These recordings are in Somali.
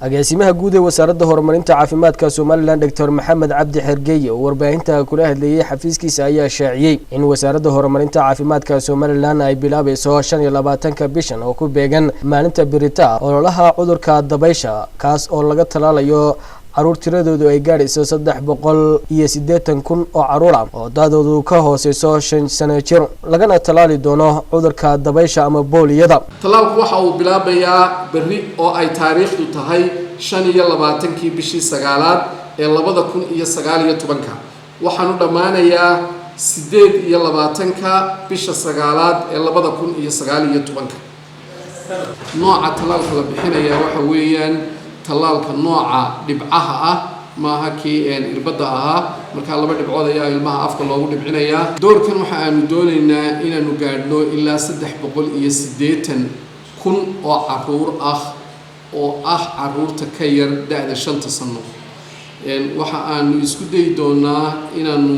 agaasimaha guud ee wasaaradda horumarinta caafimaadka Soomaaliland Dr. Maxamed Cabdi Xergeeye oo warbaahinta kula hadlayay xafiiskiisa ayaa shaaciyay in wasaaradda horumarinta caafimaadka Soomaaliland ay bilaabayso 25 bishan oo ku beegan maalinta birita ololaha cudurka dabaysha kaas oo laga talaalayo caruur tiradoodu ay gaarayso 380 kun oo caruur ah oo daadoodu ka hooseyso 5 sano jir lagana talaali doono cudurka dabaysha ama booliyada. Talaalku waxa uu bilaabayaa berri oo ay taariikhdu tahay 25 bishii sagaalaad ee 2019 waxaanu dhamaanayaa 28 bisha sagaalaad ee 2019. nooca talaalka la bixinaya waxa weeyaan talaalka nooca dhibcaha ah maaha kii irbada ahaa marka laba dhibcood ayaa ilmaha afka loogu dhibcinayaa. doorkan waxa aanu doonaynaa inaanu gaadhno ilaa 380 kun oo caruur ah oo ah caruurta ka yar da'da 5 sano. waxa aanu isku dayi doonaa inaanu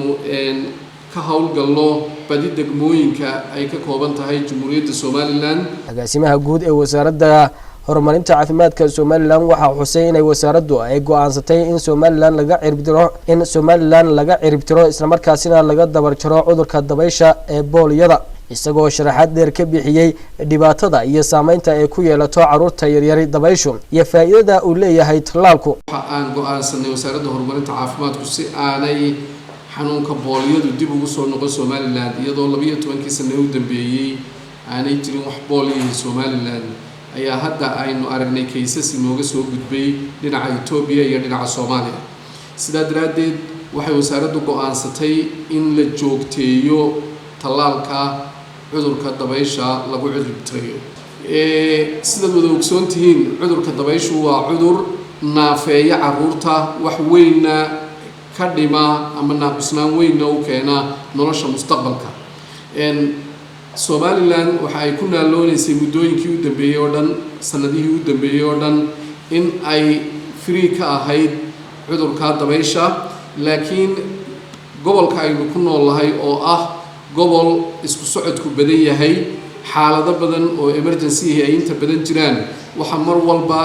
ka hawlgalno badi degmooyinka ay ka kooban tahay Jamhuuriyadda Soomaaliland. agaasimaha guud ee wasaaradda horumarinta caafimaadka Soomaaliland waxa xusay in wasaaraddu ay go'aansatay in Soomaaliland laga ciribtiro isla markaasina laga dabar jaro cudurka dabaysha ee booliyada isagoo sharaxaad dheer ka bixiyay dhibaatada iyo saameynta ay ku yeelato caruurta yaryar dabayshu iyo faa'iidada uu leeyahay talaalku. waxa aan go'aansanay wasaaradda horumarinta caafimaadku si aanay xanuunka booliyadu dib ugu soo noqon Soomaaliland iyadoo 12 sano u dambeeyay aanay jirin wax booliyo Soomaaliland ayaa hadda aynu aragnay cases inooga soo gudbay dhinaca Itoobiya iyo dhinaca Soomaaliya. sidaa daraadeed waxay wasaaraddu go'aansatay in la joogteeyo talaalka cudurka dabaysha lagu ciribtirayo. sida wada ogsoon tihiin cudurka dabayshu waa cudur naafeeya caruurta wax weynna ka dhima ama naaqusnaan weynna u keena nolosha mustaqbalka. Soomaaliland waxa ay ku naaloonaysay muddooyinkii u dambeeyay oo dhan sanadihii u dambeeyay oo dhan in ay free ka ahayd cudurka dabaysha laakiin gobolka aynu ku noolahay oo ah gobol isku socodku badan yahay xaalado badan oo emergency ay inta badan jiraan waxa mar walba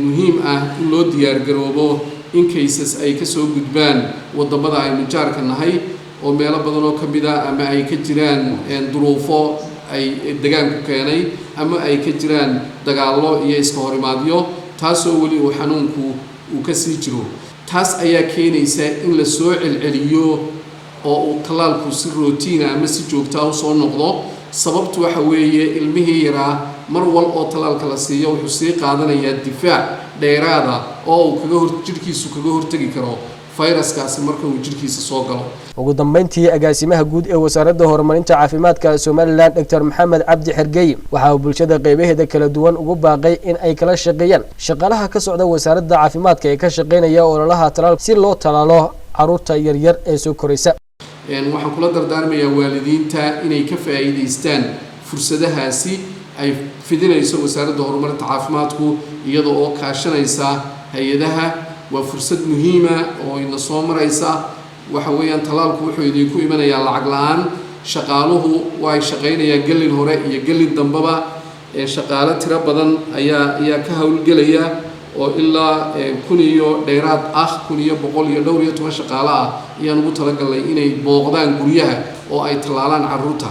muhiim ah in loo diyaar garoobo in cases ay ka soo gudbaan wadamada aynu jaarka nahay oo meelo badan oo kamid ah ama ay ka jiraan duruufo ay deegaanku keenay ama ay ka jiraan dagaallo iyo iska horimaadyo taasoo wali uu xanuunku uu ka sii jiro. taas ayaa keenaysa in la soo celceliyo oo uu talaalku si routine ama si joogto ah u soo noqdo. sababtu waxa weeye ilmihii yaraa mar wal oo talaalka la siiyo wuxuu sii qaadanayaa difaac dheeraada oo uu jirkiisu kaga hortagi karo fayraskaasi marka uu jirkiisa soo galo. ugu dambeyntii agaasimaha guud ee wasaaradda horumarinta caafimaadka Soomaaliland Dr. Maxamed Cabdi Xergeeye waxa uu bulshada qaybaheeda kala duwan ugu baaqay in ay kala shaqeeyaan shaqaalaha ka socda wasaaradda caafimaadka ee ka shaqeynaya ololaha talaalka si loo talaalo caruurta yaryar ee soo koraysa. waxaan kula dardaarmayaa waalidiinta inay ka faa'iideystaan fursadahaasi ay fidinayso wasaaradda horumarinta caafimaadku iyadoo oo kaashanaysa hay'adaha. waa fursad muhiima oo ina soo maraysa waxa weeyaan talaalku wuxuu idinku imanayaa lacag la'aan. shaqaaluhu way shaqeynayaan galin hore iyo galin dambaba shaqaale tiro badan ayaa ka hawlgelaya oo ilaa 1000 iyo dheeraad ah 1112 shaqaale ah ayaan ugu talagalnay inay booqdaan guryaha oo ay talaalaan caruurta.